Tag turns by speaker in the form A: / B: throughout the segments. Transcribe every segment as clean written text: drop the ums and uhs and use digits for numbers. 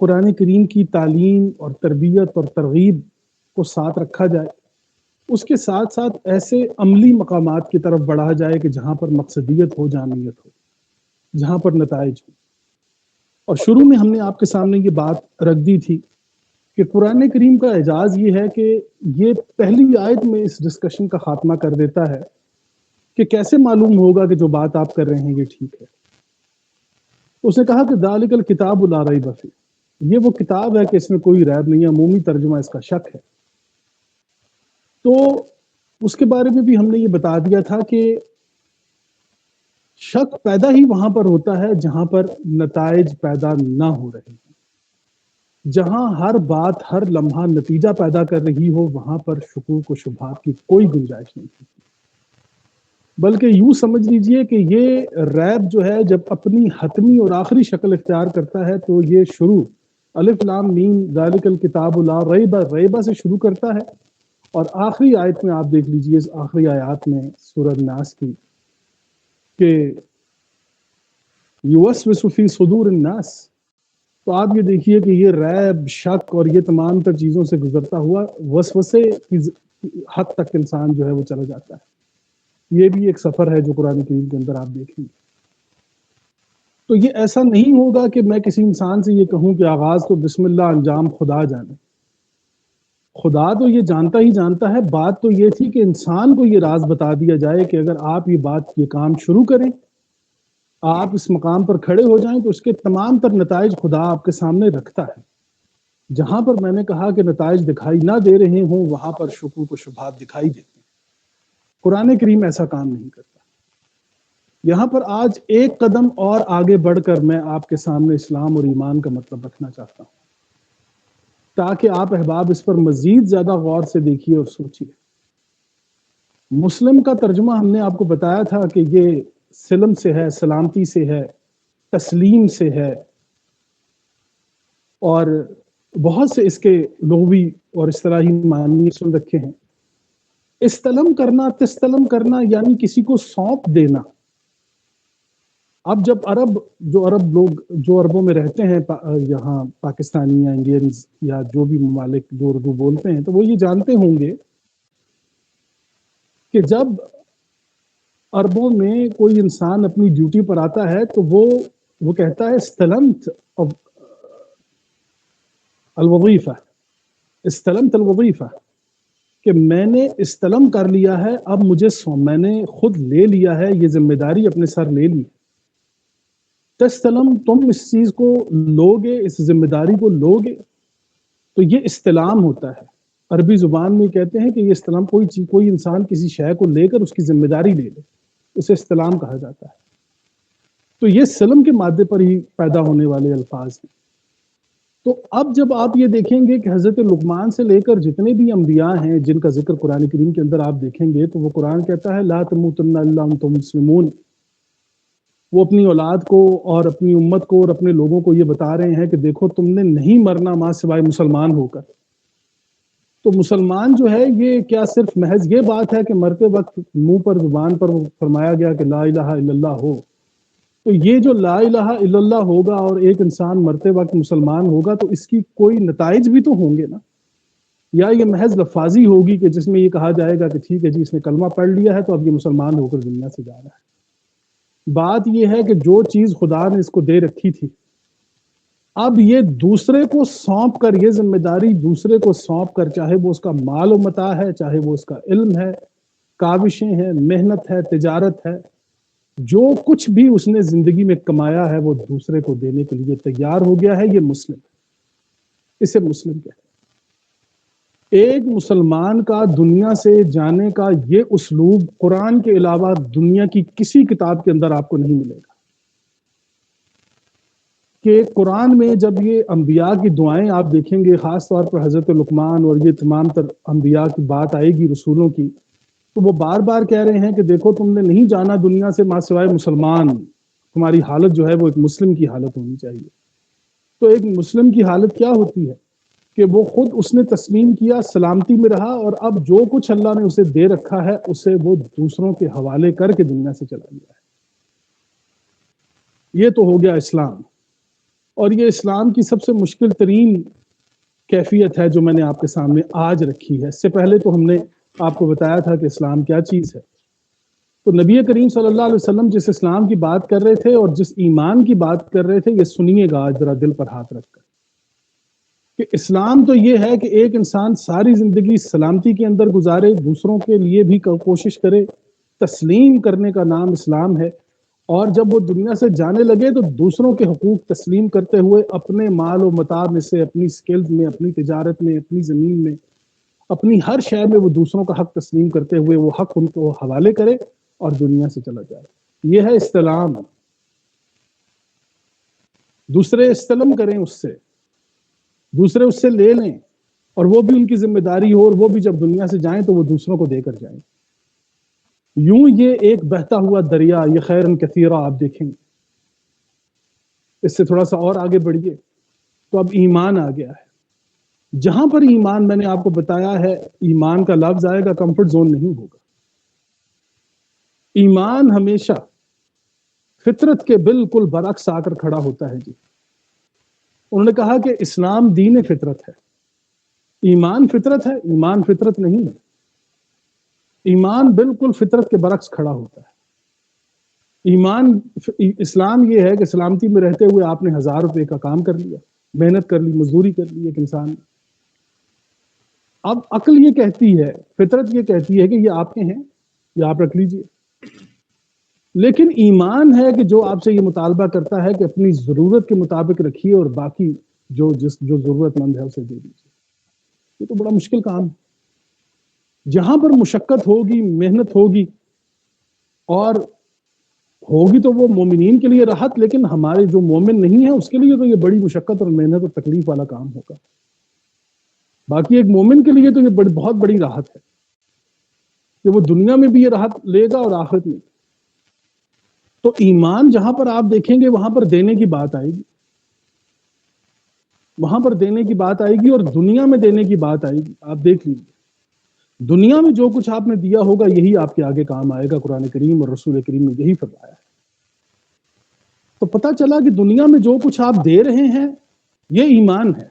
A: قرآن کریم کی تعلیم اور تربیت اور ترغیب کو ساتھ رکھا جائے، اس کے ساتھ ساتھ ایسے عملی مقامات کی طرف بڑھا جائے کہ جہاں پر مقصدیت ہو، جامعیت ہو، جہاں پر نتائج ہو۔ اور شروع میں ہم نے آپ کے سامنے یہ بات رکھ دی تھی کہ قرآن کریم کا اعجاز یہ ہے کہ یہ پہلی آیت میں اس ڈسکشن کا خاتمہ کر دیتا ہے کہ کیسے معلوم ہوگا کہ جو بات آپ کر رہے ہیں یہ ٹھیک ہے۔ اس نے کہا کہ ذالک الکتاب لا ریب فیہ، یہ وہ کتاب ہے کہ اس میں کوئی ریب نہیں ہے، عمومی ترجمہ اس کا شک ہے۔ تو اس کے بارے میں بھی ہم نے یہ بتا دیا تھا کہ شک پیدا ہی وہاں پر ہوتا ہے جہاں پر نتائج پیدا نہ ہو رہے ہیں۔ جہاں ہر بات ہر لمحہ نتیجہ پیدا کر رہی ہو، وہاں پر شکوک و شبہات کی کوئی گنجائش نہیں ہوتی، بلکہ یوں سمجھ لیجئے کہ یہ ریب جو ہے جب اپنی حتمی اور آخری شکل اختیار کرتا ہے تو یہ شروع الف لام میم ذالک الکتاب لا ریب، ریبہ سے شروع کرتا ہے، اور آخری آیت میں آپ دیکھ لیجئے، اس آخری آیات میں سورہ الناس کی، کہ یوسوس فی صدور الناس، تو آپ یہ دیکھیے کہ یہ ریب، شک اور یہ تمام تر چیزوں سے گزرتا ہوا وسوسے کی حد تک انسان جو ہے وہ چلا جاتا ہے۔ یہ بھی ایک سفر ہے جو قرآن کریم کے اندر آپ دیکھیں گے۔ تو یہ ایسا نہیں ہوگا کہ میں کسی انسان سے یہ کہوں کہ آغاز تو بسم اللہ، انجام خدا جانے۔ خدا تو یہ جانتا ہی جانتا ہے، بات تو یہ تھی کہ انسان کو یہ راز بتا دیا جائے کہ اگر آپ یہ کام شروع کریں، آپ اس مقام پر کھڑے ہو جائیں، تو اس کے تمام تر نتائج خدا آپ کے سامنے رکھتا ہے۔ جہاں پر میں نے کہا کہ نتائج دکھائی نہ دے رہے ہوں، وہاں پر شکوک و شبہات دکھائی دیتے ہیں۔ قرآن کریم ایسا کام نہیں کرتا۔ یہاں پر آج ایک قدم اور آگے بڑھ کر میں آپ کے سامنے اسلام اور ایمان کا مطلب رکھنا چاہتا ہوں، تاکہ آپ احباب اس پر مزید زیادہ غور سے دیکھیے اور سوچیے۔ مسلم کا ترجمہ ہم نے آپ کو بتایا تھا کہ یہ سلم سے ہے، سلامتی سے ہے، تسلیم سے ہے، اور بہت سے اس کے لغوی اور اصطلاحی معنی سن رکھے ہیں۔ استلم کرنا، تستلم کرنا یعنی کسی کو سونپ دینا۔ اب جب عرب لوگ جو عربوں میں رہتے ہیں، یہاں پاکستانی یا انڈینز یا جو بھی ممالک جو اردو بولتے ہیں، تو وہ یہ جانتے ہوں گے کہ جب عربوں میں کوئی انسان اپنی ڈیوٹی پر آتا ہے تو وہ کہتا ہے استلمت الوظیفہ، استلمت الوظیفہ، کہ میں نے استلم کر لیا ہے، اب میں نے خود لے لیا ہے، یہ ذمہ داری اپنے سر لے لی۔ تستلم، تم اس چیز کو لوگے، اس ذمہ داری کو لوگے، تو یہ استلام ہوتا ہے۔ عربی زبان میں کہتے ہیں کہ یہ استلام، کوئی انسان کسی شے کو لے کر اس کی ذمہ داری لے لے، اسے استلام کہا جاتا ہے۔ تو یہ سلم کے مادے پر ہی پیدا ہونے والے الفاظ ہیں۔ تو اب جب آپ یہ دیکھیں گے کہ حضرت لقمان سے لے کر جتنے بھی انبیاء ہیں جن کا ذکر قرآن کریم کے اندر آپ دیکھیں گے، تو وہ قرآن کہتا ہے لا تموتن الا وانتم مسلمون۔ وہ اپنی اولاد کو اور اپنی امت کو اور اپنے لوگوں کو یہ بتا رہے ہیں کہ دیکھو تم نے نہیں مرنا ماں سوائے مسلمان ہو کر۔ تو مسلمان جو ہے یہ کیا صرف محض یہ بات ہے کہ مرتے وقت منہ پر زبان پر فرمایا گیا کہ لا الہ الا اللہ ہو، تو یہ جو لا الہ الا اللہ ہوگا اور ایک انسان مرتے وقت مسلمان ہوگا تو اس کی کوئی نتائج بھی تو ہوں گے نا؟ یا یہ محض لفاظی ہوگی کہ جس میں یہ کہا جائے گا کہ ٹھیک ہے جی اس نے کلمہ پڑھ لیا ہے تو اب یہ مسلمان ہو کر دنیا سے جا رہا ہے۔ بات یہ ہے کہ جو چیز خدا نے اس کو دے رکھی تھی، اب یہ دوسرے کو سونپ کر، یہ ذمہ داری دوسرے کو سونپ کر، چاہے وہ اس کا مال و متاع ہے، چاہے وہ اس کا علم ہے، کاوشیں ہیں، محنت ہے، تجارت ہے، جو کچھ بھی اس نے زندگی میں کمایا ہے وہ دوسرے کو دینے کے لیے تیار ہو گیا ہے۔ یہ مسلم، اسے مسلم کہتے ہیں۔ ایک مسلمان کا دنیا سے جانے کا یہ اسلوب قرآن کے علاوہ دنیا کی کسی کتاب کے اندر آپ کو نہیں ملے گا، کہ قرآن میں جب یہ انبیاء کی دعائیں آپ دیکھیں گے، خاص طور پر حضرت لقمان اور یہ تمام تر انبیاء کی بات آئے گی، رسولوں کی، تو وہ بار بار کہہ رہے ہیں کہ دیکھو تم نے نہیں جانا دنیا سے ماں سوائے مسلمان، تمہاری حالت جو ہے وہ ایک مسلم کی حالت ہونی چاہیے۔ تو ایک مسلم کی حالت کیا ہوتی ہے کہ وہ خود اس نے تسلیم کیا، سلامتی میں رہا، اور اب جو کچھ اللہ نے اسے دے رکھا ہے اسے وہ دوسروں کے حوالے کر کے دنیا سے چلا گیا ہے۔ یہ تو ہو گیا اسلام۔ اور یہ اسلام کی سب سے مشکل ترین کیفیت ہے جو میں نے آپ کے سامنے آج رکھی ہے. اس سے پہلے تو ہم نے آپ کو بتایا تھا کہ اسلام کیا چیز ہے. تو نبی کریم صلی اللہ علیہ وسلم جس اسلام کی بات کر رہے تھے اور جس ایمان کی بات کر رہے تھے، یہ سنیے گا آج ذرا دل پر ہاتھ رکھ کر، کہ اسلام تو یہ ہے کہ ایک انسان ساری زندگی سلامتی کے اندر گزارے، دوسروں کے لیے بھی کوشش کرے. تسلیم کرنے کا نام اسلام ہے. اور جب وہ دنیا سے جانے لگے تو دوسروں کے حقوق تسلیم کرتے ہوئے اپنے مال و متاع میں سے، اپنی سکلز میں، اپنی تجارت میں، اپنی زمین میں، اپنی ہر شے میں وہ دوسروں کا حق تسلیم کرتے ہوئے وہ حق ان کو حوالے کرے اور دنیا سے چلا جائے. یہ ہے استلام. دوسرے استلم کریں اس سے، دوسرے اس سے لے لیں، اور وہ بھی ان کی ذمہ داری ہو، اور وہ بھی جب دنیا سے جائیں تو وہ دوسروں کو دے کر جائیں. یوں یہ ایک بہتا ہوا دریا، یہ خیرن کثیرہ آپ دیکھیں گے. اس سے تھوڑا سا اور آگے بڑھیے تو اب ایمان آ گیا ہے. جہاں پر ایمان، میں نے آپ کو بتایا ہے، ایمان کا لفظ آئے گا، کمفرٹ زون نہیں ہوگا. ایمان ہمیشہ فطرت کے بالکل برعکس آ کر کھڑا ہوتا ہے. جی انہوں نے کہا کہ اسلام دین فطرت ہے، ایمان فطرت ہے. ایمان فطرت نہیں ہے. ایمان بالکل فطرت کے برعکس کھڑا ہوتا ہے. ایمان، اسلام یہ ہے کہ سلامتی میں رہتے ہوئے آپ نے 1000 روپے کا کام کر لیا، محنت کر لی، مزدوری کر لی ایک انسان نے. اب عقل یہ کہتی ہے، فطرت یہ کہتی ہے کہ یہ آپ کے ہیں، یہ آپ رکھ لیجئے. لیکن ایمان ہے کہ جو آپ سے یہ مطالبہ کرتا ہے کہ اپنی ضرورت کے مطابق رکھیے اور باقی جو ضرورت مند ہے اسے دے دیجیے. یہ تو بڑا مشکل کام ہے. جہاں پر مشقت ہوگی، محنت ہوگی، اور ہوگی تو وہ مومنین کے لیے راحت، لیکن ہمارے جو مومن نہیں ہے اس کے لیے تو یہ بڑی مشقت اور محنت اور تکلیف والا کام ہوگا. باقی ایک مومن کے لیے تو یہ بہت بڑی راحت ہے کہ وہ دنیا میں بھی یہ راحت لے گا اور آخرت میں. تو ایمان جہاں پر آپ دیکھیں گے وہاں پر دینے کی بات آئے گی، وہاں پر دینے کی بات آئے گی، اور دنیا میں دینے کی بات آئے گی. آپ دیکھ لیجیے دنیا میں جو کچھ آپ نے دیا ہوگا یہی آپ کے آگے کام آئے گا. قرآن کریم اور رسول کریم نے یہی فرمایا ہے. تو پتہ چلا کہ دنیا میں جو کچھ آپ دے رہے ہیں یہ ایمان ہے.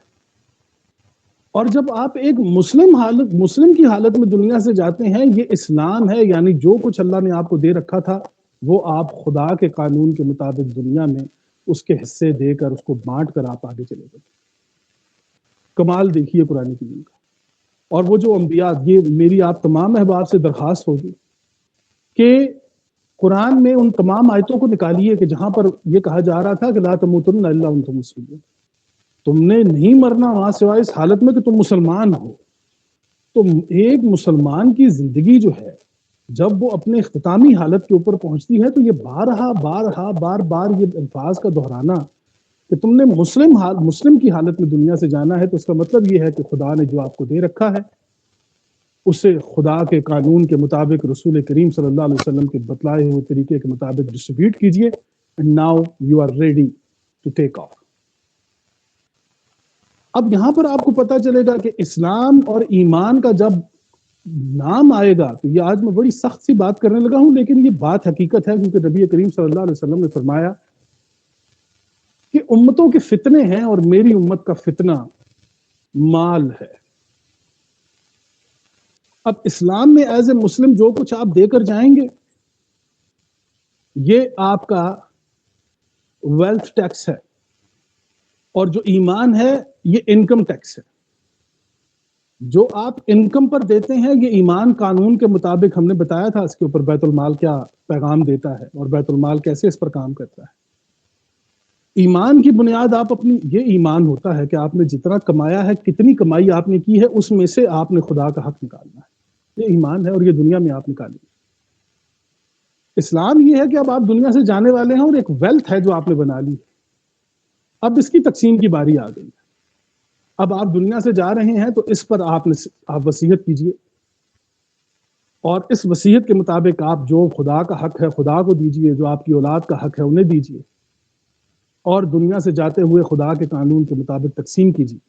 A: اور جب آپ ایک مسلم کی حالت میں دنیا سے جاتے ہیں، یہ اسلام ہے. یعنی جو کچھ اللہ نے آپ کو دے رکھا تھا وہ آپ خدا کے قانون کے مطابق دنیا میں اس کے حصے دے کر، اس کو بانٹ کر آپ آگے چلے گئے. کمال دیکھیے قرآن کریم کا. اور وہ جو انبیاء، یہ میری آپ تمام احباب سے درخواست ہوگی کہ قرآن میں ان تمام آیتوں کو نکالیے کہ جہاں پر یہ کہا جا رہا تھا کہ لا تموتن الا وانتم مسلمون، تم نے نہیں مرنا وہاں سوائے اس حالت میں کہ تم مسلمان ہو. تو ایک مسلمان کی زندگی جو ہے جب وہ اپنے اختتامی حالت کے اوپر پہنچتی ہے تو یہ بار بار یہ الفاظ کا دہرانا کہ تم نے مسلم کی حالت میں دنیا سے جانا ہے، تو اس کا مطلب یہ ہے کہ خدا نے جو آپ کو دے رکھا ہے اسے خدا کے قانون کے مطابق، رسول کریم صلی اللہ علیہ وسلم کے بتلائے ہوئے طریقے کے مطابق ڈسٹریبیوٹ کیجئے. and now you are ready to take off. اب یہاں پر آپ کو پتا چلے گا کہ اسلام اور ایمان کا جب نام آئے گا، تو یہ آج میں بڑی سخت سی بات کرنے لگا ہوں لیکن یہ بات حقیقت ہے، کیونکہ نبی کریم صلی اللہ علیہ وسلم نے فرمایا کہ امتوں کے فتنے ہیں اور میری امت کا فتنہ مال ہے. اب اسلام میں ایز اے مسلم جو کچھ آپ دے کر جائیں گے یہ آپ کا ویلتھ ٹیکس ہے، اور جو ایمان ہے یہ انکم ٹیکس ہے. جو آپ انکم پر دیتے ہیں یہ ایمان قانون کے مطابق، ہم نے بتایا تھا اس کے اوپر بیت المال کیا پیغام دیتا ہے اور بیت المال کیسے اس پر کام کرتا ہے. ایمان کی بنیاد آپ اپنی، یہ ایمان ہوتا ہے کہ آپ نے جتنا کمایا ہے، کتنی کمائی آپ نے کی ہے، اس میں سے آپ نے خدا کا حق نکالنا ہے. یہ ایمان ہے اور یہ دنیا میں آپ نکالیں. اسلام یہ ہے کہ اب آپ دنیا سے جانے والے ہیں اور ایک ویلتھ ہے جو آپ نے بنا لی. اب اس کی تقسیم کی باری آ گئی. اب آپ دنیا سے جا رہے ہیں تو اس پر آپ وصیت کیجئے، اور اس وصیت کے مطابق آپ جو خدا کا حق ہے خدا کو دیجئے، جو آپ کی اولاد کا حق ہے انہیں دیجئے، اور دنیا سے جاتے ہوئے خدا کے قانون کے مطابق تقسیم کیجئے.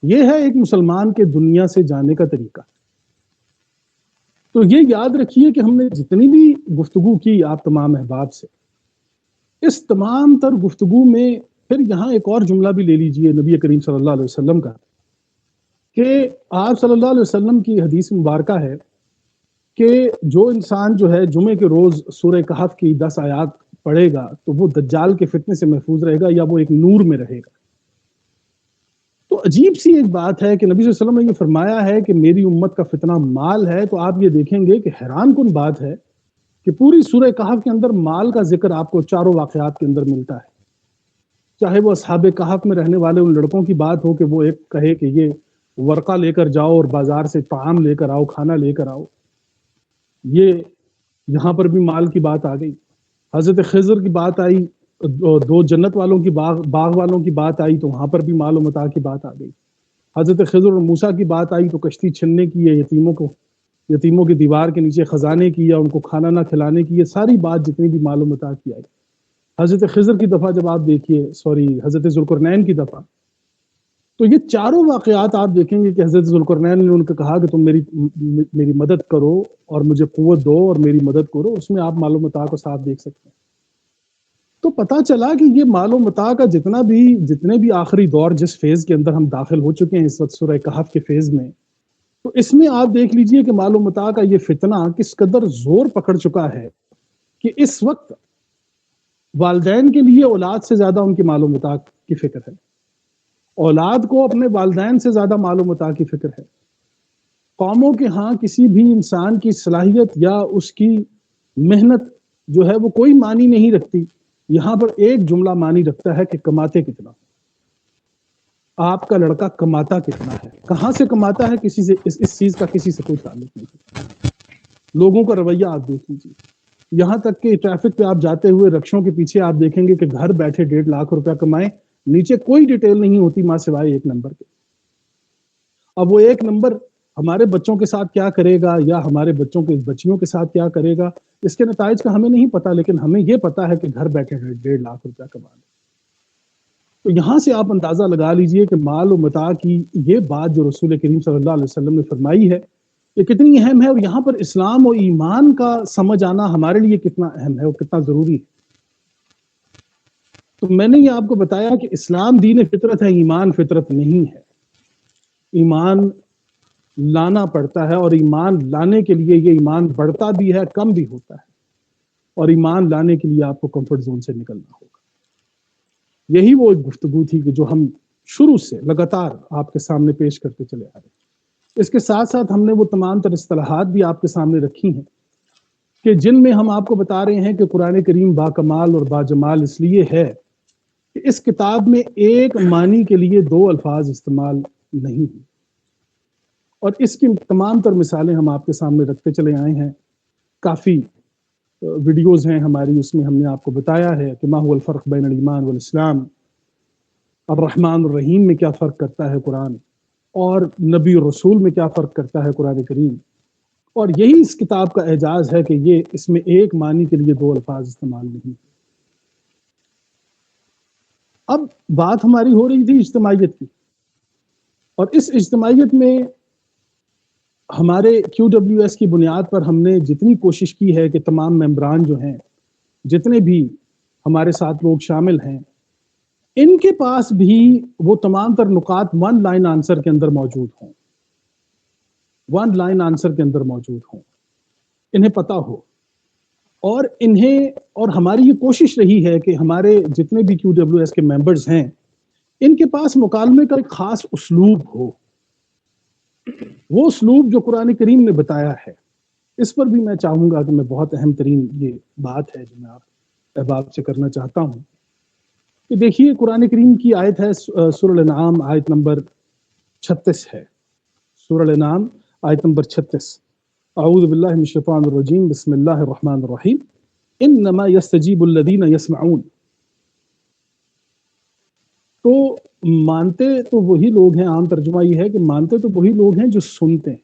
A: یہ ہے ایک مسلمان کے دنیا سے جانے کا طریقہ. تو یہ یاد رکھیے کہ ہم نے جتنی بھی گفتگو کی آپ تمام احباب سے، اس تمام تر گفتگو میں پھر یہاں ایک اور جملہ بھی لے لیجئے نبی کریم صلی اللہ علیہ وسلم کا، کہ آپ صلی اللہ علیہ وسلم کی حدیث مبارکہ ہے کہ جو انسان جو ہے جمعے کے روز سورہ کہف کی 10 آیات پڑھے گا تو وہ دجال کے فتنے سے محفوظ رہے گا، یا وہ ایک نور میں رہے گا۔ تو عجیب سی ایک بات ہے کہ نبی صلی اللہ علیہ وسلم نے یہ فرمایا ہے کہ میری امت کا فتنہ مال ہے، تو آپ یہ دیکھیں گے کہ حیران کن بات ہے کہ پوری سورہ کہف کے اندر مال کا ذکر آپ کو چاروں واقعات کے اندر ملتا ہے، چاہے وہ اصحاب کہف میں رہنے والے ان لڑکوں کی بات ہو کہ وہ ایک کہے کہ یہ ورقہ لے کر جاؤ اور بازار سے طعام لے کر آؤ، کھانا لے کر آؤ، یہ یہاں پر بھی مال کی بات آ گئی۔ حضرت خضر کی بات آئی، دو جنت والوں کی باغ والوں کی بات آئی تو وہاں پر بھی مال و متاع کی بات آ گئی۔ حضرت خضر اور موسیٰ کی بات آئی تو کشتی چھننے کی ہے، یتیموں کی دیوار کے نیچے خزانے کی، یا ان کو کھانا نہ کھلانے کی، یہ ساری بات جتنی بھی مال و متاع کی آئی۔ حضرت خضر کی دفعہ جب آپ دیکھیے، حضرت ذوالقرنین کی دفعہ، تو یہ چاروں واقعات آپ دیکھیں گے کہ حضرت ذوالقرنین نے ان کو کہا کہ تم میری مدد کرو اور مجھے قوت دو اور میری مدد کرو، اس میں آپ مال و متاع کو صاف دیکھ سکتے ہیں۔ تو پتہ چلا کہ یہ مال و متاع کا جتنے بھی آخری دور جس فیز کے اندر ہم داخل ہو چکے ہیں اس وقت سورہ کہف کے فیز میں، تو اس میں آپ دیکھ لیجئے کہ مال و متاع کا یہ فتنہ کس قدر زور پکڑ چکا ہے کہ اس وقت والدین کے لیے اولاد سے زیادہ ان کے مال و متاع کی فکر ہے، اولاد کو اپنے والدین سے زیادہ مال و متاع کی فکر ہے۔ قوموں کے ہاں کسی بھی انسان کی صلاحیت یا اس کی محنت جو ہے وہ کوئی معنی نہیں رکھتی، یہاں پر ایک جملہ معنی رکھتا ہے کہ کماتے کتنا، آپ کا لڑکا کماتا کتنا ہے، کہاں سے کماتا ہے، کسی سے اس چیز کا کسی سے کوئی تعلق نہیں۔ لوگوں کا رویہ آپ دیکھ لیجیے، یہاں تک کہ ٹریفک پہ آپ جاتے ہوئے رکشوں کے پیچھے آپ دیکھیں گے کہ گھر بیٹھے 1.5 لاکھ روپیہ کمائیں، نیچے کوئی ڈیٹیل نہیں ہوتی ماں سوائے ایک نمبر کے۔ اب وہ ایک نمبر ہمارے بچوں کے ساتھ کیا کرے گا یا ہمارے بچوں کے بچیوں کے ساتھ کیا کرے گا، اس کے نتائج کا ہمیں نہیں پتا، لیکن ہمیں یہ پتا ہے کہ گھر بیٹھے 1.5 لاکھ روپیہ کما لیں۔ تو یہاں سے آپ اندازہ لگا لیجئے کہ مال و متاع کی یہ بات جو رسول کریم صلی اللہ علیہ وسلم نے فرمائی ہے یہ کتنی اہم ہے، اور یہاں پر اسلام و ایمان کا سمجھ آنا ہمارے لیے کتنا اہم ہے اور کتنا ضروری ہے۔ تو میں نے یہ آپ کو بتایا کہ اسلام دین فطرت ہے، ایمان فطرت نہیں ہے۔ ایمان لانا پڑتا ہے، اور ایمان لانے کے لیے یہ ایمان بڑھتا بھی ہے، کم بھی ہوتا ہے، اور ایمان لانے کے لیے آپ کو کمفرٹ زون سے نکلنا ہوگا۔ یہی وہ ایک گفتگو تھی کہ جو ہم شروع سے لگاتار آپ کے سامنے پیش کرتے چلے آ رہے ہیں۔ اس کے ساتھ ساتھ ہم نے وہ تمام تر اصطلاحات بھی آپ کے سامنے رکھی ہیں کہ جن میں ہم آپ کو بتا رہے ہیں کہ قرآن کریم با کمال اور با جمال اس لیے ہے کہ اس کتاب میں ایک معنی کے لیے 2 الفاظ استعمال نہیں ہیں، اور اس کی تمام تر مثالیں ہم آپ کے سامنے رکھتے چلے آئے ہیں۔ کافی ویڈیوز ہیں ہماری، اس میں ہم نے آپ کو بتایا ہے کہ ما هو الفرق بین الایمان والاسلام، الرحمن الرحیم میں کیا فرق کرتا ہے قرآن، اور نبی اور رسول میں کیا فرق کرتا ہے قرآن کریم، اور یہی اس کتاب کا اعجاز ہے کہ یہ اس میں ایک معنی کے لیے 2 الفاظ استعمال نہیں۔ اب بات ہماری ہو رہی تھی اجتماعیت کی، اور اس اجتماعیت میں ہمارے QWS کی بنیاد پر ہم نے جتنی کوشش کی ہے کہ تمام ممبران جو ہیں، جتنے بھی ہمارے ساتھ لوگ شامل ہیں، ان کے پاس بھی وہ تمام تر نکات 1 لائن آنسر کے اندر موجود ہوں، 1 لائن آنسر کے اندر موجود ہوں، انہیں پتا ہو، اور ہماری یہ کوشش رہی ہے کہ ہمارے جتنے بھی QWS کے ممبرز ہیں ان کے پاس مکالمے کا ایک خاص اسلوب ہو، وہ اسلوب جو قرآن کریم نے بتایا ہے۔ اس پر بھی میں چاہوں گا کہ میں بہت اہم ترین یہ بات ہے جو میں آپ احباب سے کرنا چاہتا ہوں کہ دیکھیے قرآن کریم کی آیت ہے سورہ الانعام آیت نمبر 36 ہے، سورہ الانعام آیت نمبر 36، اعوذ باللہ من الشیطان الرجیم، بسم اللہ الرحمن الرحیم، انما یستجیب الذین یسمعون۔ تو مانتے تو وہی لوگ ہیں، عام ترجمہ یہ ہے کہ مانتے تو وہی لوگ ہیں جو سنتے ہیں۔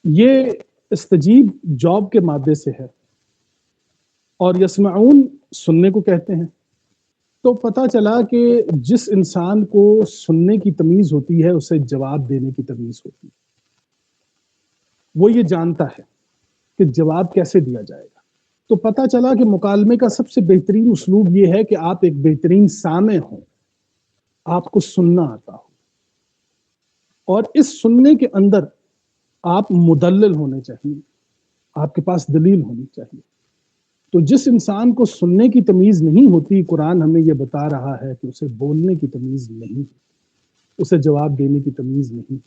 A: یہ استجیب جواب کے مادے سے ہے، اور یسمعون سننے کو کہتے ہیں۔ تو پتہ چلا کہ جس انسان کو سننے کی تمیز ہوتی ہے اسے جواب دینے کی تمیز ہوتی ہے، وہ یہ جانتا ہے کہ جواب کیسے دیا جائے گا۔ تو پتہ چلا کہ مکالمے کا سب سے بہترین اسلوب یہ ہے کہ آپ ایک بہترین سامع ہوں، آپ کو سننا آتا ہو، اور اس سننے کے اندر آپ مدلل ہونے چاہیے، آپ کے پاس دلیل ہونی چاہیے۔ تو جس انسان کو سننے کی تمیز نہیں ہوتی، قرآن ہمیں یہ بتا رہا ہے کہ اسے بولنے کی تمیز نہیں، اسے جواب دینے کی تمیز نہیں۔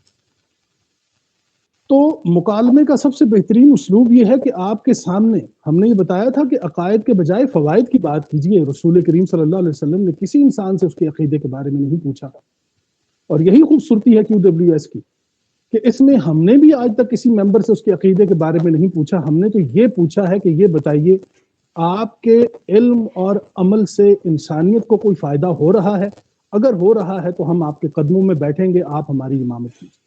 A: تو مکالمے کا سب سے بہترین اسلوب یہ ہے کہ آپ کے سامنے، ہم نے یہ بتایا تھا کہ عقائد کے بجائے فوائد کی بات کیجیے۔ رسول کریم صلی اللہ علیہ وسلم نے کسی انسان سے اس کے عقیدے کے بارے میں نہیں پوچھا، اور یہی خوبصورتی ہے QWS کی کہ اس میں ہم نے بھی آج تک کسی ممبر سے اس کے عقیدے کے بارے میں نہیں پوچھا۔ ہم نے تو یہ پوچھا ہے کہ یہ بتائیے آپ کے علم اور عمل سے انسانیت کو کوئی فائدہ ہو رہا ہے؟ اگر ہو رہا ہے تو ہم آپ کے قدموں میں بیٹھیں گے، آپ ہماری امامت کیجیے۔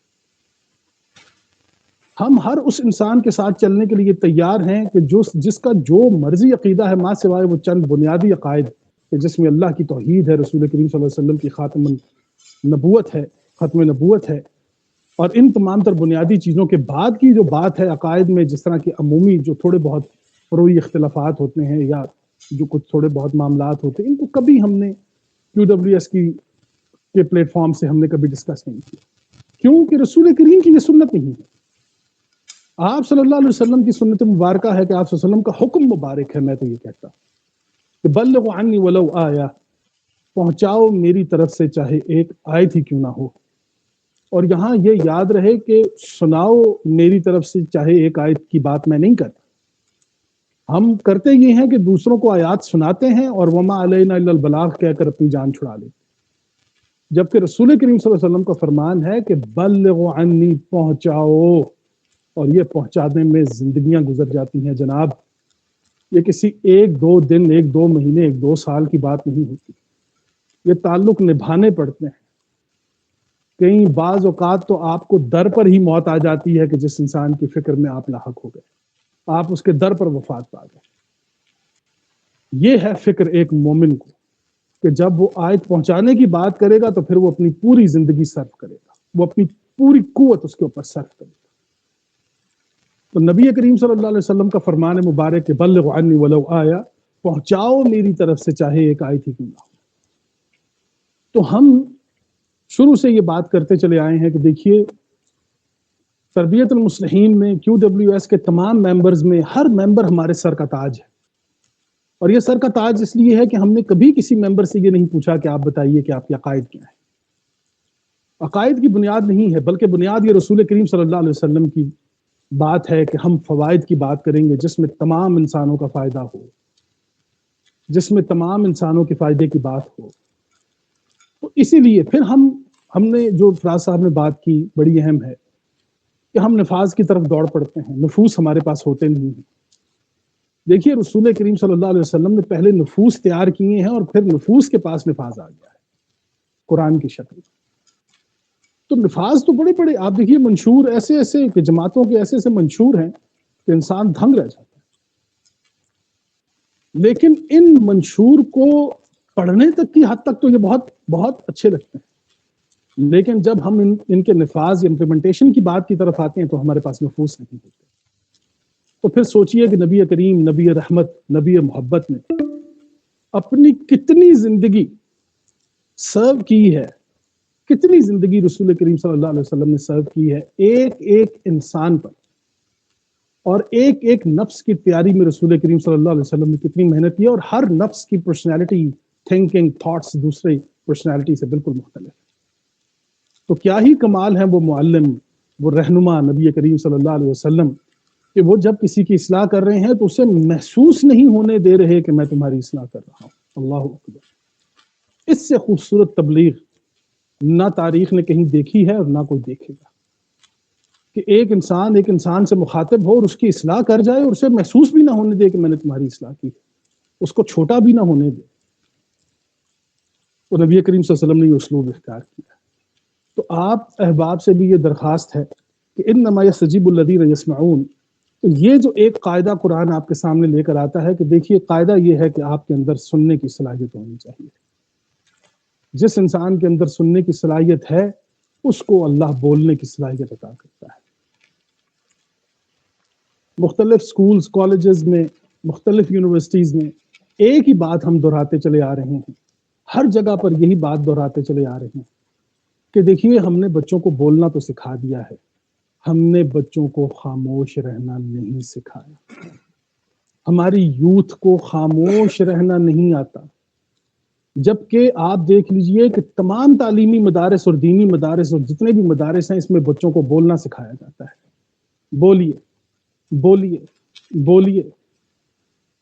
A: ہم ہر اس انسان کے ساتھ چلنے کے لیے تیار ہیں کہ جس کا جو مرضی عقیدہ ہے، ماں سوائے وہ چند بنیادی عقائد کہ جس میں اللہ کی توحید ہے، رسول کریم صلی اللہ علیہ وسلم کی خاتم نبوت ہے، ختم نبوت ہے، اور ان تمام تر بنیادی چیزوں کے بعد کی جو بات ہے عقائد میں، جس طرح کی عمومی جو تھوڑے بہت فروعی اختلافات ہوتے ہیں یا جو کچھ تھوڑے بہت معاملات ہوتے ہیں، ان کو کبھی ہم نے QWS کے پلیٹ فارم سے ہم نے کبھی ڈسکس نہیں کیا، کیونکہ رسول کریم کی یہ سنت نہیں ہے۔ آپ صلی اللہ علیہ وسلم کی سنت مبارکہ ہے کہ آپ صلی اللہ علیہ وسلم کا حکم مبارک ہے، میں تو یہ کہتا کہ بلغوا عنی ولو آیا، پہنچاؤ میری طرف سے چاہے ایک آیت ہی کیوں نہ ہو۔ اور یہاں یہ یاد رہے کہ سناؤ میری طرف سے چاہے ایک آیت کی بات میں نہیں کرتا، ہم کرتے یہ ہیں کہ دوسروں کو آیات سناتے ہیں اور وما علینا الا البلاغ کہہ کر اپنی جان چھڑا لیتے، جبکہ رسول کریم صلی اللہ علیہ وسلم کا فرمان ہے کہ بلغوا عنی، پہنچاؤ، اور یہ پہنچانے میں زندگیاں گزر جاتی ہیں جناب۔ یہ کسی ایک دو دن، ایک دو مہینے، ایک دو سال کی بات نہیں ہوتی، یہ تعلق نبھانے پڑتے ہیں۔ کئی بعض اوقات تو آپ کو در پر ہی موت آ جاتی ہے کہ جس انسان کی فکر میں آپ لاحق ہو گئے، آپ اس کے در پر وفات پا گئے۔ یہ ہے فکر ایک مومن کو کہ جب وہ آیت پہنچانے کی بات کرے گا تو پھر وہ اپنی پوری زندگی صرف کرے گا، وہ اپنی پوری قوت اس کے اوپر صرف کرے گا۔ تو نبی کریم صلی اللہ علیہ وسلم کا فرمان مبارک کہ بلغوا عنی ولو آیا، پہنچاؤ میری طرف سے چاہے ایک آیت ہی کیوں نہ ہو۔ تو ہم شروع سے یہ بات کرتے چلے آئے ہیں کہ دیکھیے، تربیت المصلحین میں QWS کے تمام ممبرز میں ہر ممبر ہمارے سر کا تاج ہے، اور یہ سر کا تاج اس لیے ہے کہ ہم نے کبھی کسی ممبر سے یہ نہیں پوچھا کہ آپ بتائیے کہ آپ کے عقائد کیا ہیں۔ عقائد کی بنیاد نہیں ہے، بلکہ بنیاد یہ رسول کریم صلی اللہ علیہ وسلم کی بات ہے کہ ہم فوائد کی بات کریں گے جس میں تمام انسانوں کا فائدہ ہو، جس میں تمام انسانوں کے فائدے کی بات ہو۔ تو اسی لیے پھر ہم نے جو فراز صاحب نے بات کی بڑی اہم ہے کہ ہم نفاذ کی طرف دوڑ پڑتے ہیں، نفوس ہمارے پاس ہوتے نہیں ہیں۔ دیکھیے، رسول کریم صلی اللہ علیہ وسلم نے پہلے نفوس تیار کیے ہیں اور پھر نفوس کے پاس نفاذ آ گیا ہے قرآن کی شکل میں۔ تو نفاذ تو بڑے بڑے آپ دیکھیے منشور ایسے کہ جماعتوں کے ایسے منشور ہیں کہ انسان دھنگ رہ جاتا ہے، لیکن ان منشور کو پڑھنے تک کی حد تک تو یہ بہت بہت اچھے لگتے ہیں، لیکن جب ہم ان کے نفاذ یا امپلیمنٹیشن کی بات کی طرف آتے ہیں تو ہمارے پاس نفوس نہیں ہوتے۔ تو پھر سوچئے کہ نبی کریم، نبی رحمت، نبی محبت نے اپنی کتنی زندگی سرو کی ہے، کتنی زندگی رسول کریم صلی اللہ علیہ وسلم نے سرو کی ہے ایک ایک انسان پر، اور ایک ایک نفس کی تیاری میں رسول کریم صلی اللہ علیہ وسلم نے کتنی محنت کی، اور ہر نفس کی پرسنالٹی، تھنکنگ، تھاٹس دوسرے پرسنالٹی سے بالکل مختلف ہے۔ تو کیا ہی کمال ہے وہ معلم، وہ رہنما نبی کریم صلی اللہ علیہ وسلم کہ وہ جب کسی کی اصلاح کر رہے ہیں تو اسے محسوس نہیں ہونے دے رہے کہ میں تمہاری اصلاح کر رہا ہوں۔ اللہ اکبر! اس سے خوبصورت تبلیغ نہ تاریخ نے کہیں دیکھی ہے اور نہ کوئی دیکھے گا، کہ ایک انسان سے مخاطب ہو اور اس کی اصلاح کر جائے اور اسے محسوس بھی نہ ہونے دے کہ میں نے تمہاری اصلاح کی، اس کو چھوٹا بھی نہ ہونے دے۔ اور نبی کریم صلی اللہ علیہ وسلم نے یہ اسلوب اختیار کیا۔ تو آپ احباب سے بھی یہ درخواست ہے کہ انما یستجیب الذین یسمعون۔ تو یہ جو ایک قاعدہ قرآن آپ کے سامنے لے کر آتا ہے کہ دیکھیے، قاعدہ یہ ہے کہ آپ کے اندر سننے کی صلاحیت ہونی چاہیے۔ جس انسان کے اندر سننے کی صلاحیت ہے اس کو اللہ بولنے کی صلاحیت عطا کرتا ہے۔ مختلف سکولز، کالجز میں مختلف یونیورسٹیز میں ایک ہی بات ہم دہراتے چلے آ رہے ہیں، ہر جگہ پر یہی بات دہراتے چلے آ رہے ہیں کہ دیکھیے ہم نے بچوں کو بولنا تو سکھا دیا ہے، ہم نے بچوں کو خاموش رہنا نہیں سکھایا، ہماری یوتھ کو خاموش رہنا نہیں آتا، جبکہ آپ دیکھ لیجئے کہ تمام تعلیمی مدارس اور دینی مدارس اور جتنے بھی مدارس ہیں اس میں بچوں کو بولنا سکھایا جاتا ہے، بولیے بولیے بولیے۔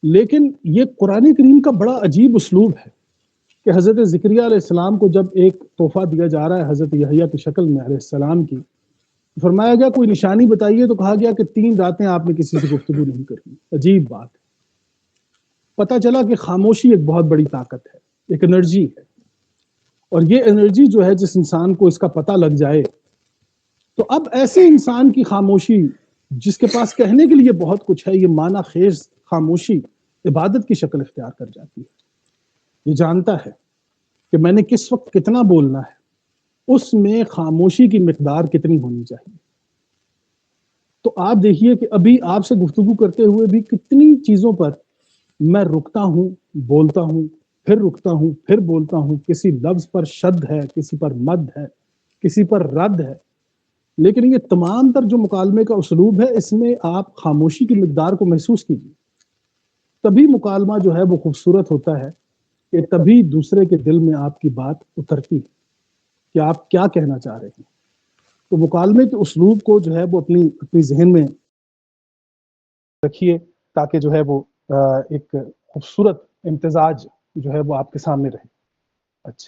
A: لیکن یہ قرآن کریم کا بڑا عجیب اسلوب ہے کہ حضرت زکریا علیہ السلام کو جب ایک تحفہ دیا جا رہا ہے حضرت یحییٰ کی شکل میں علیہ السلام کی، فرمایا گیا کوئی نشانی بتائیے، تو کہا گیا کہ 3 راتیں آپ نے کسی سے گفتگو نہیں کرنی۔ عجیب بات، پتہ چلا کہ خاموشی ایک بہت بڑی طاقت ہے، ایک انرجی ہے، اور یہ انرجی جو ہے جس انسان کو اس کا پتہ لگ جائے تو اب ایسے انسان کی خاموشی جس کے پاس کہنے کے لیے بہت کچھ ہے، یہ معنی خیز خاموشی عبادت کی شکل اختیار کر جاتی ہے۔ یہ جانتا ہے کہ میں نے کس وقت کتنا بولنا ہے، اس میں خاموشی کی مقدار کتنی ہونی چاہیے۔ تو آپ دیکھیے کہ ابھی آپ سے گفتگو کرتے ہوئے بھی کتنی چیزوں پر میں رکتا ہوں، بولتا ہوں، پھر رکتا ہوں، پھر بولتا ہوں، کسی لفظ پر شد ہے، کسی پر مد ہے، کسی پر رد ہے، لیکن یہ تمام تر جو مکالمے کا اسلوب ہے اس میں آپ خاموشی کی مقدار کو محسوس کیجیے، تبھی مکالمہ جو ہے وہ خوبصورت ہوتا ہے، کہ تبھی دوسرے کے دل میں آپ کی بات اترتی ہے کہ آپ کیا کہنا چاہ رہے ہیں۔ تو مکالمے کے اسلوب کو جو ہے وہ اپنی ذہن میں رکھیے تاکہ جو ہے وہ ایک خوبصورت امتزاج جو ہے وہ آپ کے سامنے رہے۔ اچھا